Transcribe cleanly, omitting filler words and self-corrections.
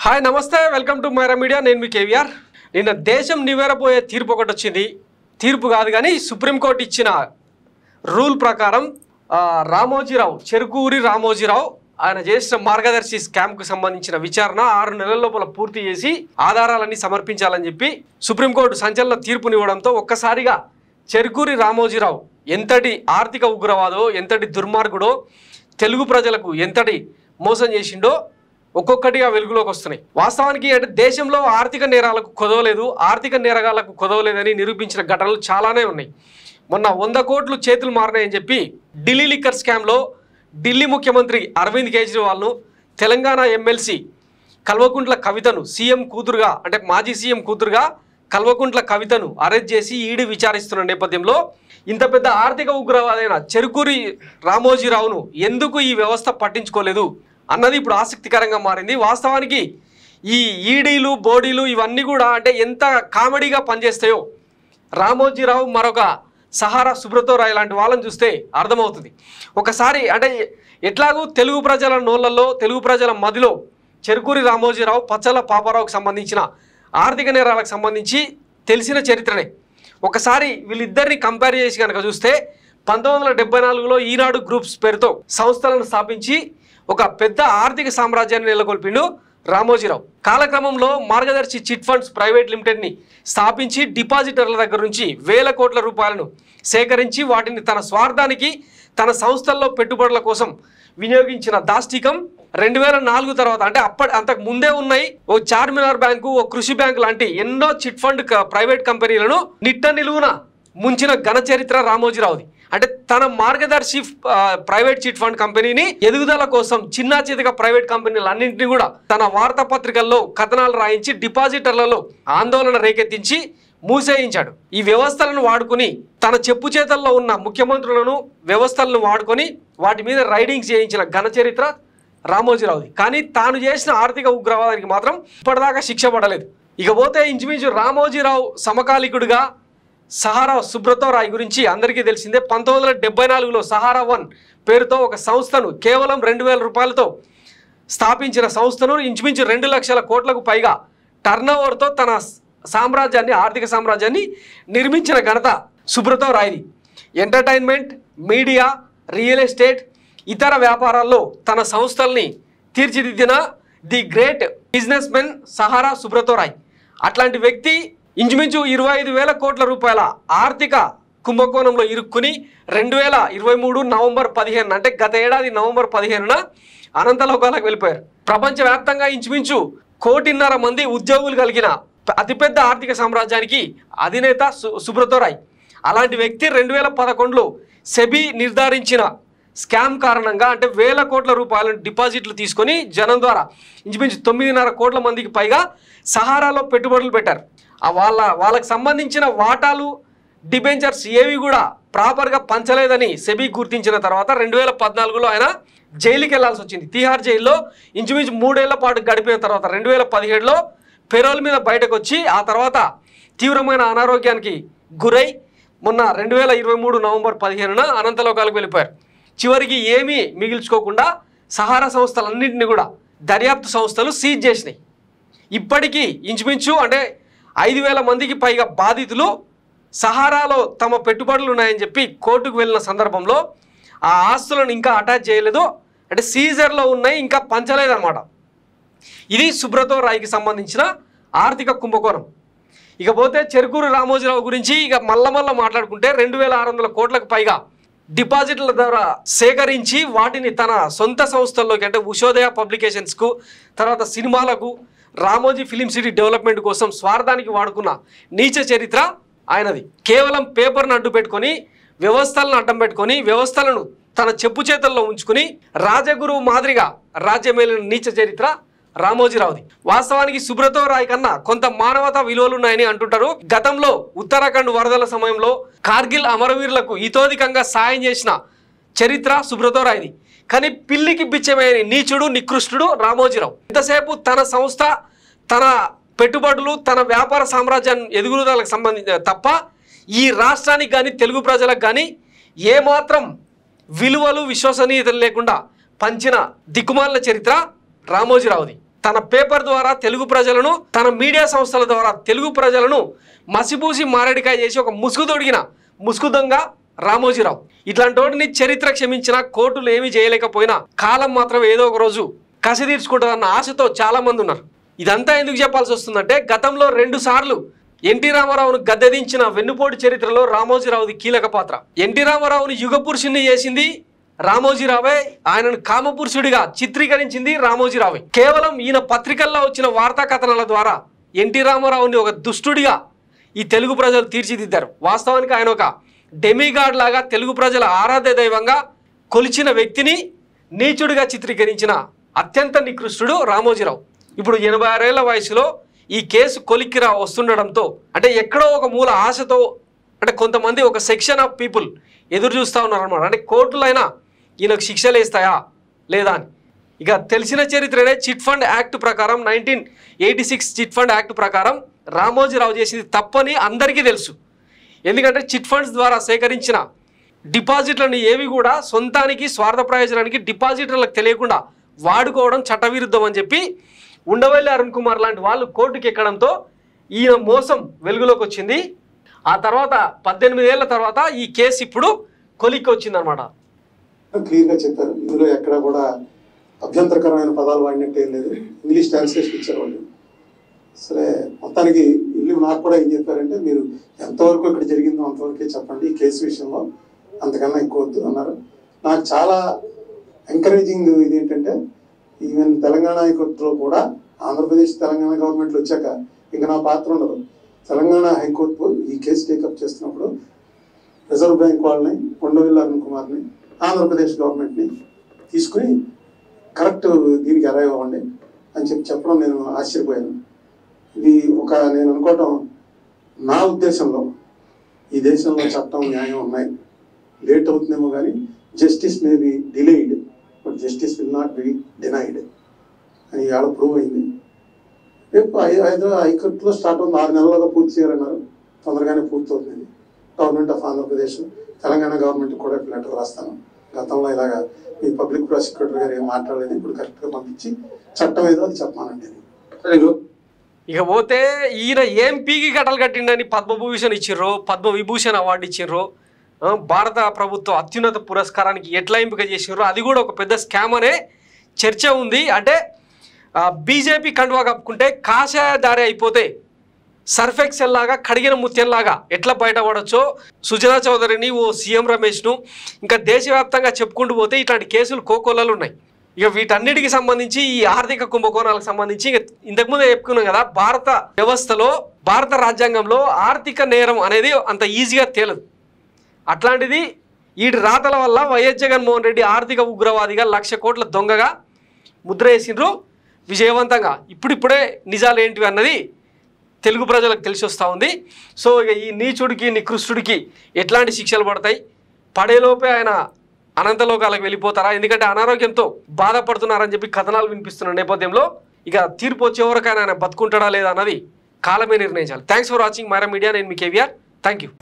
Hi నమస్తే welcome to Myra media నేను మీ కేవీఆర్ నిన్న దేశం నివేరపోయే తీర్పు ఒకటి వచ్చింది తీర్పు కాదు కానీ సుప్రీంకోర్టు ఇచ్చిన రూల్ ప్రకారం రామోజీరావు చెరుకూరి రామోజీరావు ఆయన చేసిన మార్గదర్శి స్కామ్కు సంబంధించిన విచారణ 6 నెలల లోపల పూర్తి చేసి ఆధారాలన్నీ సమర్పించాలని చెప్పి సుప్రీంకోర్టు సంచలన తీర్పునివ్వడంతో ఒక్కసారిగా చెరుకూరి రామోజీరావు ఎంతటి ఆర్థిక ఉగ్రవాదో ఎంతటి దుర్మార్గుడో తెలుగు ప్రజలకు ఎంతటి మోసం చేసిండో ఒక్కొక్కటిగా వెలుగులోకి వస్తున్నాయి. వాస్తవానికి అంటే దేశంలో ఆర్థిక నేరాలకు కొదవలేదు, ఆర్థిక నేరగాళ్లకు కొదవలేదని నిరూపించిన ఘటనలు చాలానే ఉన్నాయి. మొన్న 100 కోట్లు చేతులు మారినాయని చెప్పి ఢిల్లీ లిక్కర్ స్కామ్లో ఢిల్లీ ముఖ్యమంత్రి అరవింద్ కేజ్రీవాల్ను తెలంగాణ ఎమ్మెల్సీ కల్వకుంట్ల కవితను సీఎం కూతురుగా అంటే మాజీ సీఎం కూతురుగా కల్వకుంట్ల కవితను అరెస్ట్ చేసి ఈడీ విచారిస్తున్న నేపథ్యంలో ఇంత పెద్ద ఆర్థిక ఉగ్రవాదైన చెరుకూరి రామోజీరావును ఎందుకు ఈ వ్యవస్థ పట్టించుకోలేదు అన్నది ఇప్పుడు ఆసక్తికరంగా మారింది. వాస్తవానికి ఈ ఈడీలు బోడీలు ఇవన్నీ కూడా అంటే ఎంత కామెడీగా పనిచేస్తాయో రామోజీరావు మరొక సహారా సుబ్రతో రాయ్ లాంటి వాళ్ళని చూస్తే అర్థమవుతుంది. ఒకసారి అంటే ఎట్లాగూ తెలుగు ప్రజల నోళ్ళల్లో తెలుగు ప్రజల మదిలో చెరుకూరి రామోజీరావు పచ్చల పాపారావుకు సంబంధించిన ఆర్థిక నేరాలకు సంబంధించి తెలిసిన చరిత్రనే. ఒకసారి వీళ్ళిద్దరిని కంపేర్ చేసి కనుక చూస్తే 1974లో ఈనాడు గ్రూప్స్ పేరుతో సంస్థలను స్థాపించి ఒక పెద్ద ఆర్థిక సామ్రాజ్యాన్ని నెలకొల్పిండు రామోజీరావు. కాలక్రమంలో మార్గదర్శి చిట్ ఫండ్స్ ప్రైవేట్ లిమిటెడ్ని స్థాపించి డిపాజిటర్ల దగ్గర నుంచి వేల కోట్ల రూపాయలను సేకరించి వాటిని తన స్వార్థానికి తన సంస్థల్లో పెట్టుబడుల కోసం వినియోగించిన దాష్టికం 2004 తర్వాత అంటే అంతకు ముందే ఉన్నాయి ఓ చార్మినార్ బ్యాంకు ఓ కృషి బ్యాంకు లాంటి ఎన్నో చిట్ ఫండ్ ప్రైవేట్ కంపెనీలను నిట్ట నిలువున ముంచిన ఘన చరిత్ర రామోజీరావుది. అంటే తన మార్గదర్శి ప్రైవేట్ చిట్ ఫండ్ కంపెనీని ఎదుగుదల కోసం చిన్నా చితక ప్రైవేట్ కంపెనీలన్నింటినీ కూడా తన వార్తాపత్రికల్లో కథనాలు రాయించి డిపాజిటర్లలో ఆందోళన రేకెత్తించి మూసేయించాడు. ఈ వ్యవస్థలను వాడుకొని తన చెప్పు చేతల్లో ఉన్న ముఖ్యమంత్రులను వ్యవస్థలను వాడుకొని వాటి మీద రైడింగ్స్ చేయించిన ఘన చరిత్ర రామోజీరావుది. కానీ తాను చేసిన ఆర్థిక ఉగ్రవాదానికి మాత్రం ఇప్పటిదాకా శిక్ష పడలేదు. ఇకపోతే ఇంచుమించు రామోజీరావు సమకాలికుడిగా సహారా సుబ్రతో రాయ్ గురించి అందరికీ తెలిసిందే. 1974లో సహారా 1 పేరుతో ఒక సంస్థను కేవలం 2000 రూపాయలతో స్థాపించిన సంస్థను ఇంచుమించు 2 లక్షల కోట్లకు పైగా టర్నోవర్తో తన సామ్రాజ్యాన్ని ఆర్థిక సామ్రాజ్యాన్ని నిర్మించిన ఘనత సుబ్రతో రాయ్ది. ఎంటర్టైన్మెంట్, మీడియా, రియల్ ఎస్టేట్, ఇతర వ్యాపారాల్లో తన సంస్థల్ని తీర్చిదిద్దిన the great businessmen Sahara Subrata Roy. అట్లాంటి వ్యక్తి ఇంచుమించు 25,000 కోట్ల రూపాయల ఆర్థిక కుంభకోణంలో ఇరుక్కుని 2023 నవంబర్ 15 అంటే గత ఏడాది నవంబర్ 15న అనంతలోకాలకు వెళ్ళిపోయారు. ప్రపంచవ్యాప్తంగా ఇంచుమించు 1.5 కోటి మంది ఉద్యోగులు కలిగిన అతిపెద్ద ఆర్థిక సామ్రాజ్యానికి అధినేత సుబ్రతో రాయ్. అలాంటి వ్యక్తి 2011లో సెబీ నిర్ధారించిన స్కామ్ కారణంగా అంటే వేల కోట్ల రూపాయలను డిపాజిట్లు తీసుకొని జనం ద్వారా ఇంచుమించు 9.5 కోట్ల మందికి పైగా సహారాలో పెట్టుబడులు పెట్టారు. వాళ్ళకి సంబంధించిన వాటాలు డిబెంచర్స్ ఏవి కూడా ప్రాపర్గా పంచలేదని సెబీ గుర్తించిన తర్వాత 2014లో ఆయన జైలుకి వెళ్లాల్సి వచ్చింది. తిహార్ జైల్లో ఇంచుమించు 3 ఏళ్ల పాటు గడిపిన తర్వాత 2017లో పెరోల్ మీద బయటకు వచ్చి ఆ తర్వాత తీవ్రమైన అనారోగ్యానికి గురై మొన్న 2023 నవంబర్ 15న అనంతలోకాలకు వెళ్ళిపోయారు. చివరికి ఏమీ మిగిల్చుకోకుండా సహారా సంస్థలన్నింటినీ కూడా దర్యాప్తు సంస్థలు సీజ్ చేసినాయి. ఇప్పటికీ ఇంచుమించు అంటే 5,000 మందికి పైగా బాధితులు సహారాలో తమ పెట్టుబడులు ఉన్నాయని చెప్పి కోర్టుకు వెళ్ళిన సందర్భంలో ఆ ఆస్తులను ఇంకా అటాచ్ చేయలేదు, అంటే సీజర్లో ఉన్నాయి, ఇంకా పంచలేదన్నమాట. ఇది సుబ్రతో రాయ్కి సంబంధించిన ఆర్థిక కుంభకోణం. ఇకపోతే చెరుకూరి రామోజీరావు గురించి ఇక మళ్ళా మాట్లాడుకుంటే 2,600 కోట్లకు పైగా డిపాజిట్ల ద్వారా సేకరించి వాటిని తన సొంత సంస్థల్లోకి అంటే ఉషోదయ పబ్లికేషన్స్కు తర్వాత సినిమాలకు రామోజీ ఫిలిం సిటీ డెవలప్మెంట్ కోసం స్వార్థానికి వాడుకున్న నీచ చరిత్ర ఆయనది. కేవలం పేపర్ను అడ్డు పెట్టుకొని వ్యవస్థలను అడ్డం పెట్టుకొని వ్యవస్థలను తన చెప్పు చేతల్లో ఉంచుకుని రాజగురువు మాదిరిగా రాజ్యమేలిన నీచ చరిత్ర రామోజీరావుది. వాస్తవానికి సుబ్రతో రాయ్ కన్నా కొంత మానవతా విలువలు ఉన్నాయని అంటుంటారు. గతంలో ఉత్తరాఖండ్ వరదల సమయంలో కార్గిల్ అమరవీరులకు ఇతోధికంగా సాయం చేసిన చరిత్ర సుబ్రతో రాయ్ది. కానీ పిల్లికి బిచ్చమైన నీచుడు నికృష్టుడు రామోజీరావు. ఎంతసేపు తన సంస్థ తన పెట్టుబడులు తన వ్యాపార సామ్రాజ్యాన్ని ఎదుగుదలకు సంబంధించిన తప్ప ఈ రాష్ట్రానికి కానీ తెలుగు ప్రజలకు కానీ ఏమాత్రం విలువలు విశ్వసనీయతలు లేకుండా పంచిన దిక్కుమాలిన చరిత్ర రామోజీరావుది. తన పేపర్ ద్వారా తెలుగు ప్రజలను, తన మీడియా సంస్థల ద్వారా తెలుగు ప్రజలను మసిపూసి మారేడికాయ చేసి ఒక ముసుగు తొడిగిన ముసుగు దొంగ రామోజీరావు. ఇట్లాంటి వాటిని చరిత్ర క్షమించిన, కోర్టులు ఏమీ చేయలేకపోయినా కాలం మాత్రం ఏదో ఒక రోజు కసి తీర్చుకుంటుందన్న ఆశతో చాలా మంది ఉన్నారు. ఇదంతా ఎందుకు చెప్పాల్సి వస్తుందంటే, గతంలో 2 సార్లు ఎన్టీ రామారావును గద్దెదించిన వెన్నుపోటు చరిత్రలో రామోజీరావుది కీలక పాత్ర. ఎన్టీ రామారావుని యుగ పురుషుణ్ణి చేసింది రామోజీరావే, ఆయనను కామపురుషుడిగా చిత్రీకరించింది రామోజీరావే. కేవలం ఈయన పత్రికల్లో వచ్చిన వార్తా కథనాల ద్వారా ఎన్టీ రామారావుని ఒక దుష్టుడిగా ఈ తెలుగు ప్రజలు తీర్చిదిద్దారు. వాస్తవానికి ఆయన ఒక డెమిగాడ్ లాగా తెలుగు ప్రజల ఆరాధ్య దైవంగా కొలిచిన వ్యక్తిని నీచుడిగా చిత్రీకరించిన అత్యంత నికృష్టుడు రామోజీరావు. ఇప్పుడు 86 ఏళ్ల వయసులో ఈ కేసు కొలిక్కిరా వస్తుండడంతో, అంటే ఎక్కడో ఒక మూల ఆశతో, అంటే కొంతమంది ఒక సెక్షన్ ఆఫ్ పీపుల్ ఎదురు చూస్తూ ఉన్నారన్నమాట. అంటే కోర్టులైనా ఈయనకు శిక్షలు వేస్తాయా లేదా అని. ఇక తెలిసిన చరిత్రనే, చిట్ ఫండ్ యాక్ట్ ప్రకారం 1986 చిట్ ఫండ్ యాక్ట్ ప్రకారం రామోజీరావు చేసింది తప్పని అందరికీ తెలుసు. ఎందుకంటే చిట్ ఫండ్స్ ద్వారా సేకరించిన డిపాజిట్లను ఏవి కూడా సొంతానికి, స్వార్థ ప్రయోజనానికి డిపాజిటర్లకు తెలియకుండా వాడుకోవడం చట్టవిరుద్ధం అని చెప్పి ఉండవల్లి అరుణ్ కుమార్ లాంటి వాళ్ళు కోర్టుకి ఎక్కడంతో ఈయన మోసం వెలుగులోకి వచ్చింది. ఆ తర్వాత 18 ఏళ్ల తర్వాత ఈ కేసు ఇప్పుడు కొలిక్కి వచ్చింది అనమాట. క్లియర్గా చెప్పారు. ఇందులో ఎక్కడ కూడా అభ్యంతరకరమైన పదాలు వాడినట్టు ఏం లేదు. ఇంగ్లీష్ ట్రాన్స్లేషన్ ఇచ్చారు వాళ్ళు. సరే, మొత్తానికి ఇల్లు నాకు కూడా ఏం చెప్పారంటే, మీరు ఎంతవరకు ఇక్కడ జరిగిందో అంతవరకే చెప్పండి, ఈ కేసు విషయంలో అంతకన్నా ఎక్కువ వద్దు అన్నారు. నాకు చాలా ఎంకరేజింగ్ ఇది ఏంటంటే, ఈవెన్ తెలంగాణ హైకోర్టులో కూడా ఆంధ్రప్రదేశ్ తెలంగాణ గవర్నమెంట్లు వచ్చాక ఇంకా నా పాత్ర ఉండదు. తెలంగాణ హైకోర్టు ఈ కేసు టేకప్ చేస్తున్నప్పుడు రిజర్వ్ బ్యాంక్ వాళ్ళని, ఉండవల్లి అరుణ్ కుమార్ని, ఆంధ్రప్రదేశ్ గవర్నమెంట్ని తీసుకుని కరెక్ట్ దీనికి అరైవ్ అవ్వండి అని చెప్పడం నేను ఆశ్చర్యపోయాను. ఇది ఒక, నేను అనుకోవటం, నా ఉద్దేశంలో ఈ దేశంలో చట్టం, న్యాయం ఉన్నాయి. లేట్ అవుతుందేమో కానీ justice may be delayed but justice will not be denied అని ఇవాళ ప్రూవ్ అయింది. రేపు హైకోర్టులో స్టార్ట్ అవుతుంది. 6 నెలలుగా పూర్తి చేయాలన్నారు. తొందరగానే పూర్తి అవుతుంది. Government of Andhra Pradesh, Telangana government కూడా లెటర్ రాస్తాను. గతంలో ఇలాగా మీ పబ్లిక్ ప్రాసిక్యూటర్ గారు ఏం మాట్లాడలేదు, ఇప్పుడు కరెక్ట్గా పంపించి చట్టం ఏదో అది చెప్పమానండి. ఇక పోతే ఈయన ఏం పీకి కట్టలు కట్టిండని పద్మభూషణ్ ఇచ్చిర్రు, పద్మవిభూషణ్ అవార్డు ఇచ్చిర్రు, భారత ప్రభుత్వ అత్యున్నత పురస్కారానికి ఎట్లా ఎంపిక చేసిర్రు, అది కూడా ఒక పెద్ద స్కామ్ అనే చర్చ ఉంది. అంటే బీజేపీ కండువా కప్పుకుంటే కాషాయ దారి అయిపోతే సర్ఫెక్సెల్ లాగా, కడిగిన ముత్యంలాగా ఎట్లా బయటపడచ్చో సుజనా చౌదరిని, ఓ సీఎం రమేష్ను, ఇంకా దేశవ్యాప్తంగా చెప్పుకుంటూ పోతే ఇట్లాంటి కేసులు కోకొల్లలు ఉన్నాయి. ఇక వీటన్నిటికి సంబంధించి, ఈ ఆర్థిక కుంభకోణాలకు సంబంధించి ఇంతకుముందే చెప్పుకున్నాం కదా, భారత వ్యవస్థలో, భారత రాజ్యాంగంలో ఆర్థిక నేరం అనేది అంత ఈజీగా తేలదు. అట్లాంటిది వీటి రాతల వల్ల వైఎస్ జగన్మోహన్ రెడ్డి ఆర్థిక ఉగ్రవాదిగా, 1,00,000 కోట్ల దొంగగా ముద్ర వేసిండ్రు విజయవంతంగా. ఇప్పుడిప్పుడే నిజాలు ఏంటివి అన్నది తెలుగు ప్రజలకు తెలిసి వస్తూ ఉంది. సో ఇక ఈ నీచుడికి, నికృష్టుడికి ఎట్లాంటి శిక్షలు పడతాయి, పడేలోపే ఆయన అనంతలోకాలకు వెళ్ళిపోతారా, ఎందుకంటే అనారోగ్యంతో బాధపడుతున్నారని చెప్పి కథనాలు వినిపిస్తున్న నేపథ్యంలో ఇక తీర్పు వచ్చే వరకైనా ఆయన బతుకుంటాడా లేదా అన్నది కాలమే నిర్ణయించాలి. Thanks for watching Myra media. నేను మీ కేవీఆర్. Thank you.